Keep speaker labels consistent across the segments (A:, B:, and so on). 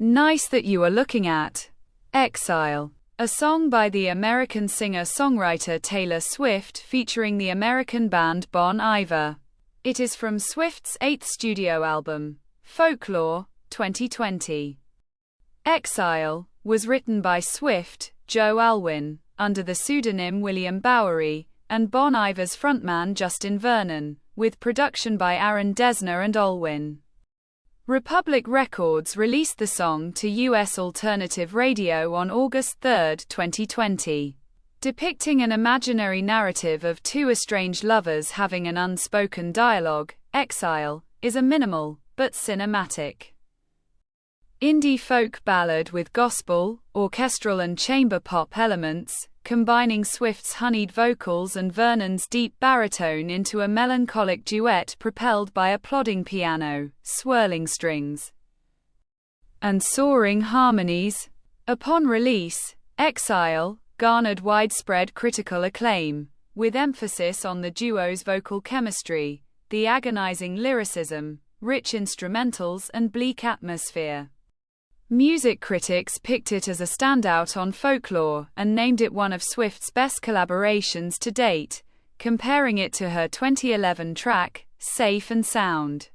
A: Nice that you are looking at Exile, a song by the American singer-songwriter Taylor Swift featuring the American band Bon Iver. It is from Swift's 8th studio album, Folklore, 2020. Exile was written by Swift, Joe Alwyn, under the pseudonym William Bowery, and Bon Iver's frontman Justin Vernon, with production by Aaron Dessner and Alwyn. Republic Records released the song to U.S. alternative radio on August 3, 2020. Depicting an imaginary narrative of two estranged lovers having an unspoken dialogue, Exile is a minimal, but cinematic indie folk ballad with gospel, orchestral and chamber pop elements, combining Swift's honeyed vocals and Vernon's deep baritone into a melancholic duet propelled by a plodding piano, swirling strings, and soaring harmonies. Upon release, Exile garnered widespread critical acclaim, with emphasis on the duo's vocal chemistry, the agonizing lyricism, rich instrumentals and bleak atmosphere. Music critics picked it as a standout on Folklore and named it one of Swift's best collaborations to date, comparing it to her 2011 track, Safe and Sound.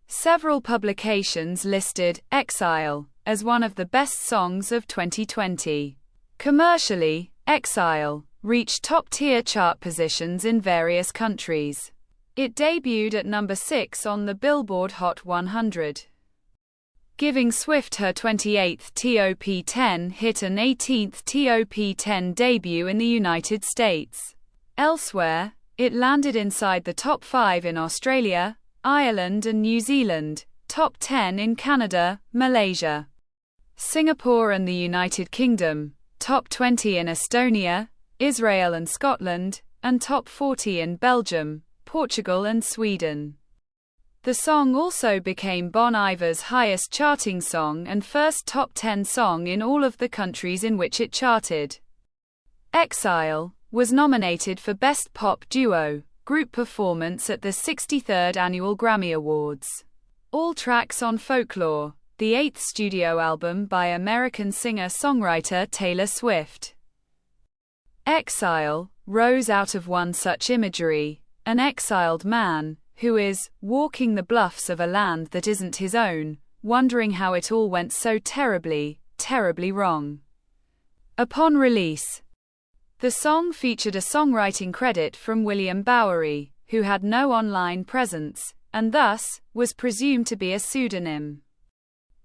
A: Several publications listed Exile as one of the best songs of 2020. Commercially, Exile reached top-tier chart positions in various countries. It debuted at number 6 on the Billboard Hot 100. Giving Swift her 28th top 10 hit and 18th top 10 debut in the United States. Elsewhere, it landed inside the top 5 in Australia, Ireland and New Zealand, top 10 in Canada, Malaysia, Singapore and the United Kingdom, top 20 in Estonia, Israel and Scotland, and top 40 in Belgium, Portugal and Sweden. The song also became Bon Iver's highest charting song and first top 10 song in all of the countries in which it charted. Exile was nominated for Best Pop Duo Group Performance at the 63rd Annual Grammy Awards. All tracks on Folklore, the 8th studio album by American singer-songwriter Taylor Swift. Exile rose out of one such imagery, an exiled man who is walking the bluffs of a land that isn't his own, wondering how it all went so terribly, terribly wrong. Upon release, the song featured a songwriting credit from William Bowery, who had no online presence, and thus was presumed to be a pseudonym.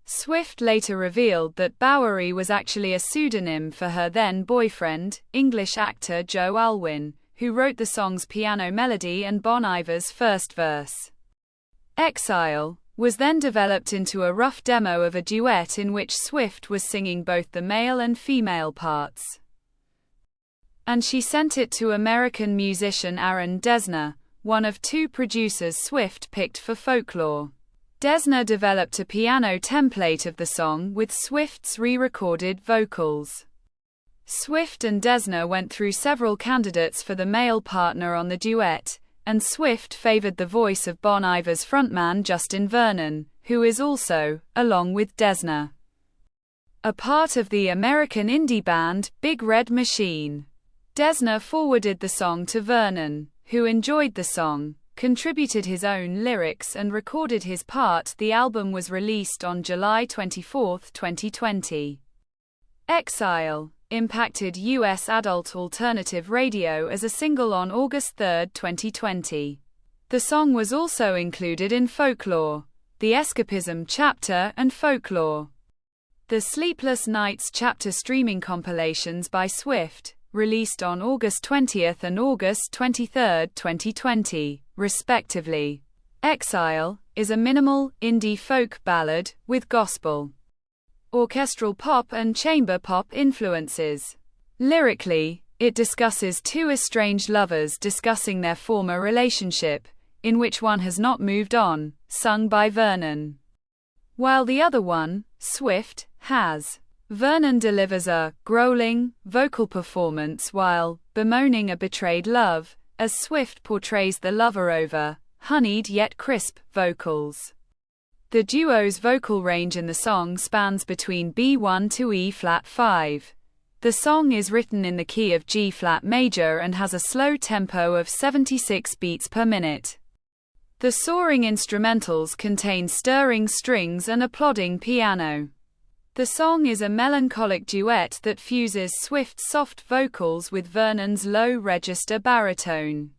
A: Swift later revealed that Bowery was actually a pseudonym for her then-boyfriend, English actor Joe Alwyn, who wrote the song's piano melody and Bon Iver's first verse. Exile was then developed into a rough demo of a duet in which Swift was singing both the male and female parts. And she sent it to American musician Aaron Dessner, one of two producers Swift picked for Folklore. Dessner developed a piano template of the song with Swift's re-recorded vocals. Swift and Dessner went through several candidates for the male partner on the duet, and Swift favored the voice of Bon Iver's frontman Justin Vernon, who is also, along with Dessner, a part of the American indie band Big Red Machine. Dessner forwarded the song to Vernon, who enjoyed the song, contributed his own lyrics and recorded his part. The album was released on July 24, 2020. Exile impacted U.S. adult alternative radio as a single on August 3, 2020. The song was also included in Folklore, the Escapism chapter and Folklore, the Sleepless Nights chapter streaming compilations by Swift, released on August 20 and August 23, 2020, respectively. Exile is a minimal, indie folk ballad with gospel, orchestral pop and chamber pop influences. Lyrically, it discusses two estranged lovers discussing their former relationship, in which one has not moved on, sung by Vernon, while the other one, Swift, has. Vernon delivers a growling vocal performance while bemoaning a betrayed love, as Swift portrays the lover over honeyed yet crisp vocals. The duo's vocal range in the song spans between B1 to E-flat 5. The song is written in the key of G-flat major and has a slow tempo of 76 beats per minute. The soaring instrumentals contain stirring strings and a plodding piano. The song is a melancholic duet that fuses Swift's soft vocals with Vernon's low-register baritone,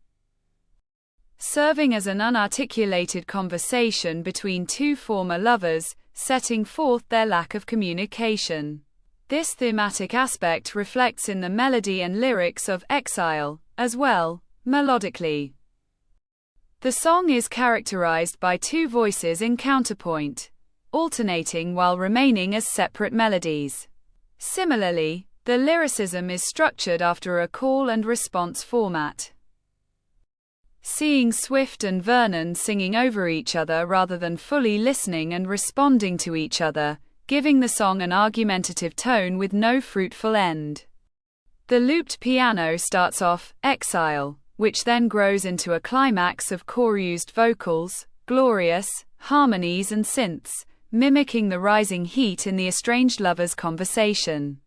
A: serving as an unarticulated conversation between two former lovers, setting forth their lack of communication. This thematic aspect reflects in the melody and lyrics of Exile, as well, melodically. The song is characterized by two voices in counterpoint, alternating while remaining as separate melodies. Similarly, the lyricism is structured after a call and response format, seeing Swift and Vernon singing over each other rather than fully listening and responding to each other, giving the song an argumentative tone with no fruitful end. The looped piano starts off Exile, which then grows into a climax of chorused vocals, glorious harmonies and synths, mimicking the rising heat in the estranged lovers' conversation.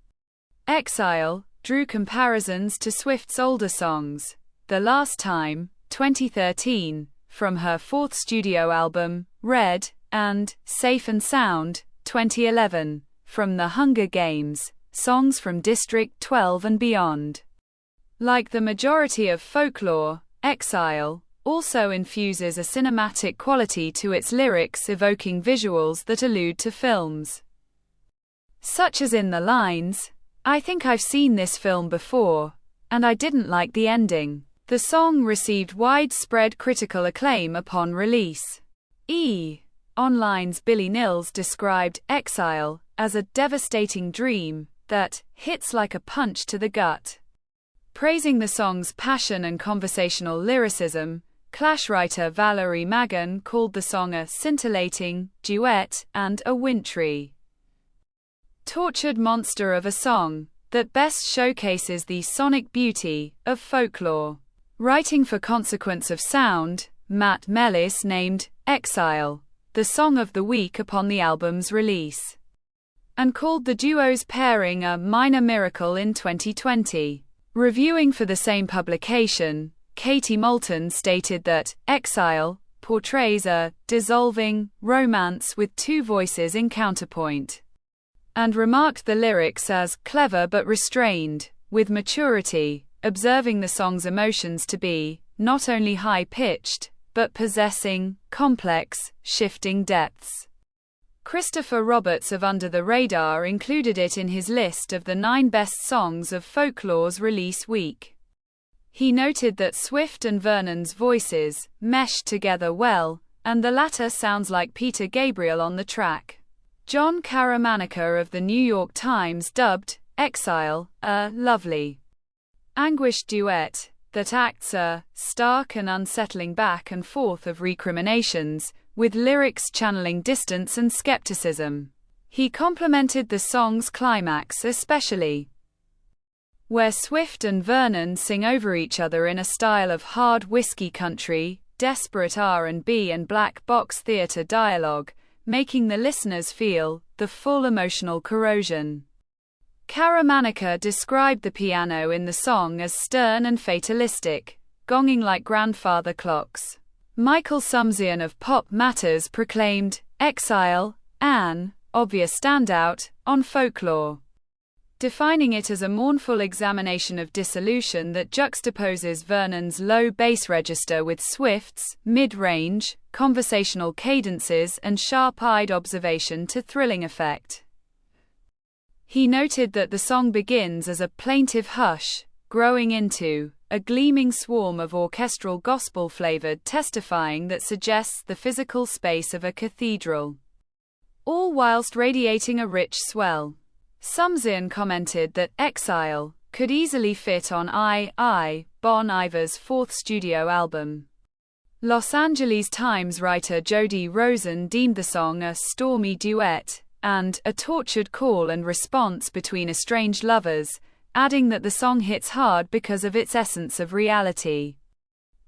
A: Exile drew comparisons to Swift's older songs, The Last Time, 2013, from her fourth studio album, Red, and Safe and Sound, 2011, from The Hunger Games, songs from District 12 and beyond. Like the majority of folklore, Exile also infuses a cinematic quality to its lyrics, evoking visuals that allude to films, such as in the lines, "I think I've seen this film before, and I didn't like the ending." The song received widespread critical acclaim upon release. Online's Billy Nils described Exile as a devastating dream that hits like a punch to the gut. Praising the song's passion and conversational lyricism, Clash writer Valerie Magan called the song a scintillating duet and a wintry, tortured monster of a song that best showcases the sonic beauty of folklore. Writing for Consequence of Sound, Matt Mellis named Exile the song of the week upon the album's release, and called the duo's pairing a minor miracle in 2020. Reviewing for the same publication, Katie Moulton stated that Exile portrays a dissolving romance with two voices in counterpoint, and remarked the lyrics as clever but restrained, with maturity, observing the song's emotions to be not only high-pitched, but possessing complex, shifting depths. Christopher Roberts of Under the Radar included it in his list of the 9 best songs of Folklore's release week. He noted that Swift and Vernon's voices meshed together well, and the latter sounds like Peter Gabriel on the track. John Caramanica of the New York Times dubbed Exile a lovely, anguished duet that acts a stark and unsettling back and forth of recriminations, with lyrics channeling distance and skepticism. He complimented the song's climax especially, where Swift and Vernon sing over each other in a style of hard whiskey country, desperate R&B and black box theater dialogue, making the listeners feel the full emotional corrosion. Caramanica described the piano in the song as stern and fatalistic, gonging like grandfather clocks. Michael Sumsian of Pop Matters proclaimed Exile an obvious standout on Folklore, defining it as a mournful examination of dissolution that juxtaposes Vernon's low bass register with Swift's mid-range, conversational cadences and sharp-eyed observation to thrilling effect. He noted that the song begins as a plaintive hush, growing into a gleaming swarm of orchestral gospel-flavored testifying that suggests the physical space of a cathedral, all whilst radiating a rich swell. Sumsian commented that Exile could easily fit on Bon Iver's 4th studio album. Los Angeles Times writer Jody Rosen deemed the song a stormy duet and a tortured call and response between estranged lovers, adding that the song hits hard because of its essence of reality.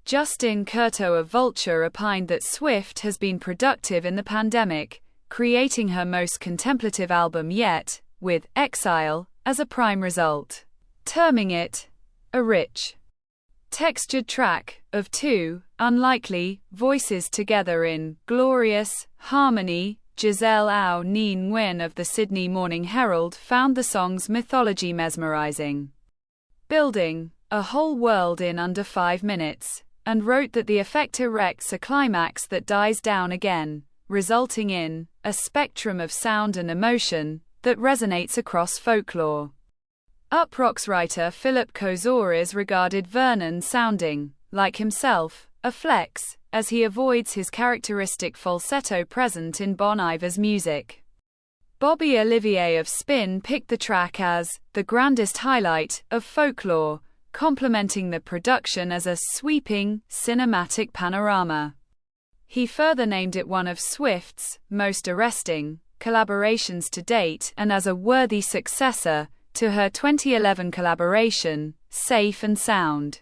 A: Justin Curto of Vulture opined that Swift has been productive in the pandemic, creating her most contemplative album yet, with Exile as a prime result, terming it a rich, textured track of two unlikely voices together in glorious harmony. Giselle Au Nien Nguyen of the Sydney Morning Herald found the song's mythology mesmerizing, building a whole world in under 5 minutes, and wrote that the effect erects a climax that dies down again, resulting in a spectrum of sound and emotion that resonates across folklore. Uproxx writer Philip Kozores regarded Vernon sounding, like himself, a flex, as he avoids his characteristic falsetto present in Bon Iver's music. Bobby Olivier of Spin picked the track as the grandest highlight of folklore, complementing the production as a sweeping, cinematic panorama. He further named it one of Swift's most arresting collaborations to date and as a worthy successor to her 2011 collaboration, Safe and Sound.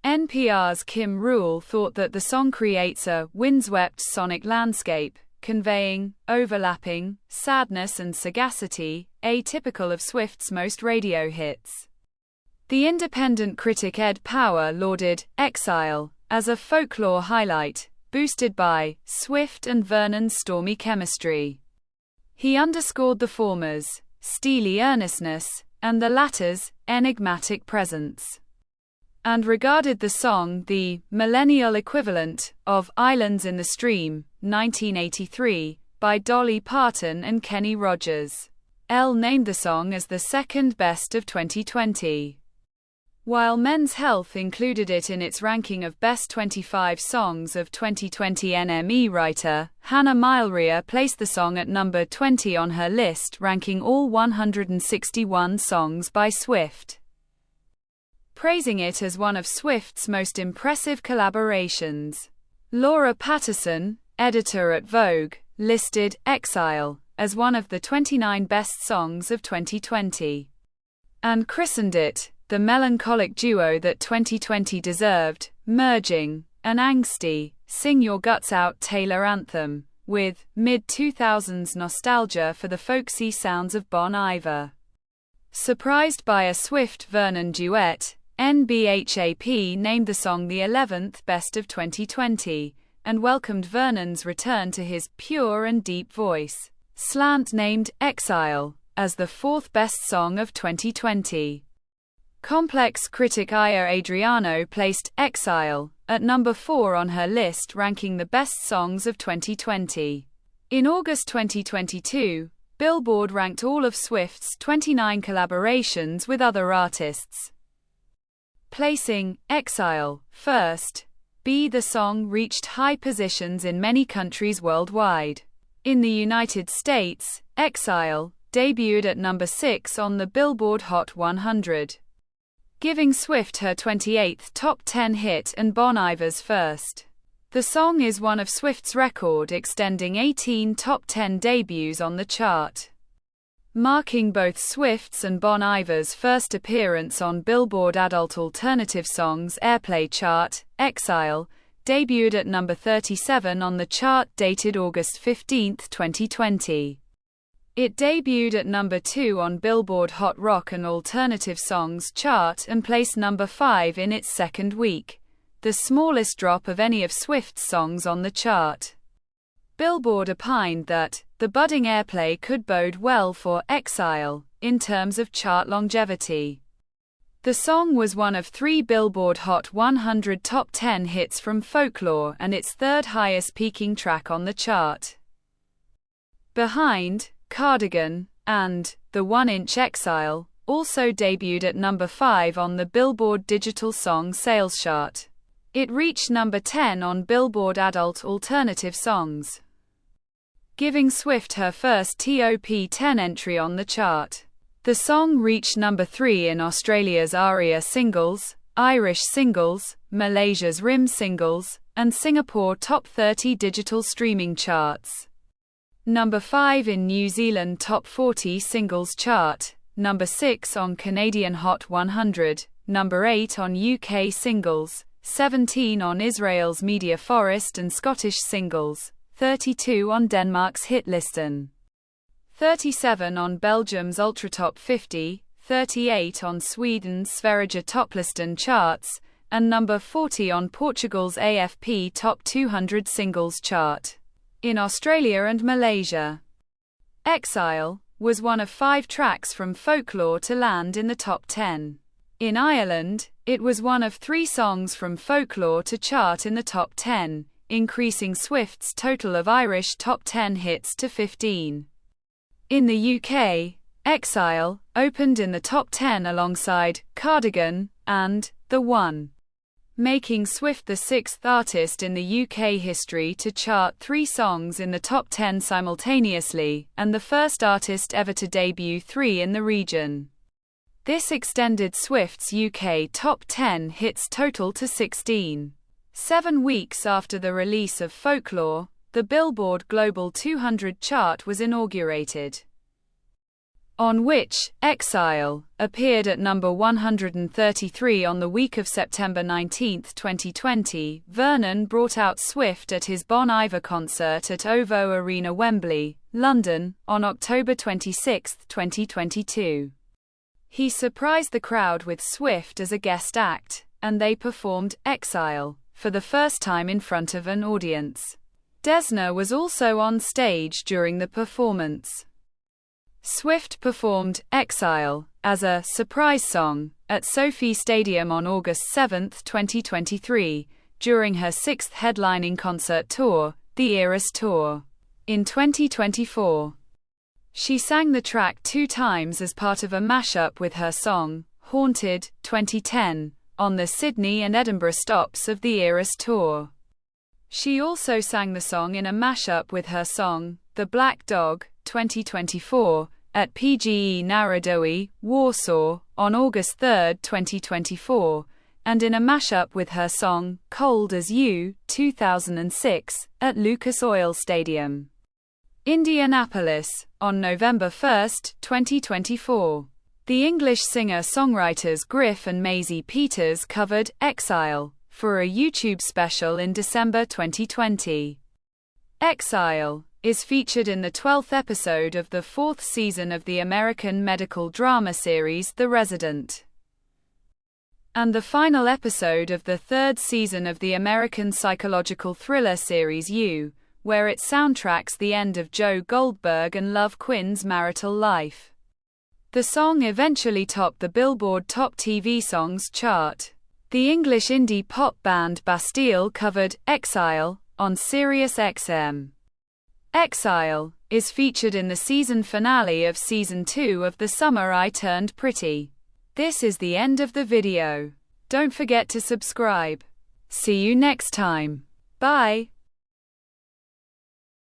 A: NPR's Kim Rule thought that the song creates a windswept sonic landscape, conveying overlapping sadness and sagacity, atypical of Swift's most radio hits. The independent critic Ed Power lauded Exile as a folklore highlight, boosted by Swift and Vernon's stormy chemistry. He underscored the former's steely earnestness and the latter's enigmatic presence, and regarded the song the millennial equivalent of Islands in the Stream, 1983, by Dolly Parton and Kenny Rogers. Elle named the song as the second best of 2020. While Men's Health included it in its ranking of Best 25 Songs of 2020, NME writer Hannah Milria placed the song at number 20 on her list, ranking all 161 songs by Swift, praising it as one of Swift's most impressive collaborations. Laura Patterson, editor at Vogue, listed Exile as one of the 29 best songs of 2020, and christened it the melancholic duo that 2020 deserved, merging an angsty, sing your guts out Taylor anthem with mid-2000s nostalgia for the folksy sounds of Bon Iver. Surprised by a Swift-Vernon duet, NBHAP named the song the 11th best of 2020, and welcomed Vernon's return to his pure and deep voice. Slant named Exile as the 4th best song of 2020. Complex critic Aya Adriano placed Exile at number 4 on her list, ranking the best songs of 2020. In August 2022, Billboard ranked all of Swift's 29 collaborations with other artists, placing Exile first. The song reached high positions in many countries worldwide. In the United States, Exile debuted at number 6 on the Billboard Hot 100. Giving Swift her 28th top 10 hit and Bon Iver's first. The song is one of Swift's record-extending 18 top 10 debuts on the chart, marking both Swift's and Bon Iver's first appearance on Billboard Adult Alternative Songs Airplay chart. Exile debuted at number 37 on the chart, dated August 15, 2020. It debuted at number 2 on Billboard Hot Rock and Alternative Songs chart and placed number 5 in its second week, the smallest drop of any of Swift's songs on the chart. Billboard opined that the budding airplay could bode well for Exile in terms of chart longevity. The song was one of 3 Billboard Hot 100 top 10 hits from Folklore and its third highest peaking track on the chart, behind Cardigan, and the 1-inch Exile also debuted at number 5 on the Billboard Digital Song Sales chart. It reached number 10 on Billboard Adult Alternative Songs, giving Swift her first top 10 entry on the chart. The song reached number 3 in Australia's ARIA Singles, Irish Singles, Malaysia's RIM Singles, and Singapore Top 30 digital streaming charts. Number 5 in New Zealand Top 40 Singles chart, number 6 on Canadian Hot 100, number 8 on UK Singles, 17 on Israel's Media Forest and Scottish Singles, 32 on Denmark's Hitlisten, 37 on Belgium's Ultratop 50, 38 on Sweden's Sveriges Toplistan charts, and number 40 on Portugal's AFP Top 200 Singles chart. In Australia and Malaysia, Exile was one of 5 tracks from Folklore to land in the top 10. In Ireland, it was one of 3 songs from Folklore to chart in the top 10, increasing Swift's total of Irish top 10 hits to 15. In the UK, Exile opened in the top 10 alongside Cardigan and The One, making Swift the 6th artist in the UK history to chart 3 songs in the top 10 simultaneously, and the first artist ever to debut 3 in the region. This extended Swift's UK top 10 hits total to 16. 7 weeks after the release of Folklore, the Billboard Global 200 chart was inaugurated, on which Exile appeared at number 133 on the week of September 19, 2020. Vernon brought out Swift at his Bon Iver concert at OVO Arena, Wembley, London, on October 26, 2022. He surprised the crowd with Swift as a guest act, and they performed Exile for the first time in front of an audience. Desna was also on stage during the performance. Swift performed Exile as a surprise song at Sophie Stadium on August 7, 2023, during her 6th headlining concert tour, the Eras Tour. In 2024, she sang the track 2 times as part of a mashup with her song, Haunted, 2010, on the Sydney and Edinburgh stops of the Eras Tour. She also sang the song in a mashup with her song, The Black Dog, 2024, at PGE Narodowy, Warsaw, on August 3, 2024, and in a mashup with her song, Cold as You, 2006, at Lucas Oil Stadium, Indianapolis, on November 1, 2024. The English singer-songwriters Griff and Maisie Peters covered Exile for a YouTube special in December 2020. Exile is featured in the 12th episode of the 4th season of the American medical drama series The Resident, and the final episode of the 3rd season of the American psychological thriller series You, where it soundtracks the end of Joe Goldberg and Love Quinn's marital life. The song eventually topped the Billboard Top TV Songs chart. The English indie pop band Bastille covered Exile on Sirius XM. Exile is featured in the season finale of Season 2 of The Summer I Turned Pretty. This is the end of the video. Don't forget to subscribe. See you next time. Bye.